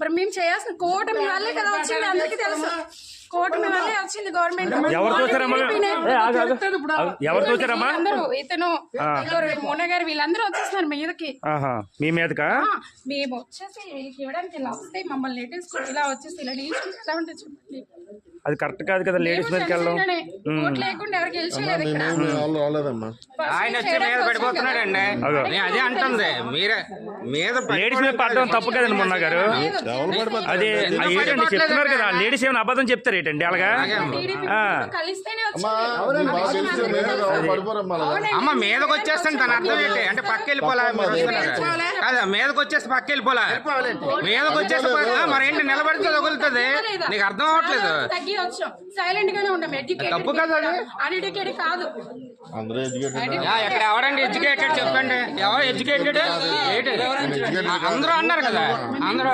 మరి మేము చేయాల్సిన కూటమి వల్లే కదా వచ్చింది, అందరికీ తెలుసు. కూటమి వల్లే వచ్చింది గవర్నమెంట్. ఎవరు చూసారమ్మా? ఎవరు చూసారమ్మా? అందరూ ఇతను మోన గారు వీళ్ళందరూ వచ్చేస్తున్నారు మీదకి. మీ మీదకా? మేము వచ్చేసి వీళ్ళకి ఇవ్వడానికి ఇలా వస్తే మమ్మల్ని లేటెస్ట్ ఇలా వచ్చేసి ఇలా నిల్చుంటే ఎలా ఉంటుంది చెప్పండి. అది కరెక్ట్ కాదు కదా లేడీస్ మీదకి వెళ్ళడం. లేకుండా ఎవరికి గెలిచలేదు ఇక్కడ. ఆయన వచ్చి మీద పడిపోతున్నాడండి. అదే అంటుంది మీరే మీద లేడీస్ మీద పడడం తప్పు కదండి మొన్న గారు. అదే ఏంటండి చెప్తున్నారు కదా, లేడీస్ ఏమైనా అబద్ధం చెప్తారు ఏంటండి అలాగా? కలిస్తేనే అమ్మ మీదకి వచ్చేస్తాను తన అర్థం ఏంటి అంటే పక్క వెళ్ళిపోలే కదా, మీదకి వచ్చేస్తే పక్క వెళ్ళిపోలే, మీదకి వచ్చేస్తే మరేంటి నిలబడితే తగులుతుంది, నీకు అర్థం అవ్వట్లేదు. సైలెంట్ గానే ఉంటాం. తప్పు కదా అన్ఎడ్యుకేటెడ్ కాదు. ఇక్కడ ఎవరండి ఎడ్యుకేటెడ్ చెప్పండి, ఎవరు ఎడ్యుకేటెడ్? అందరూ అన్నారు కదా, అందరూ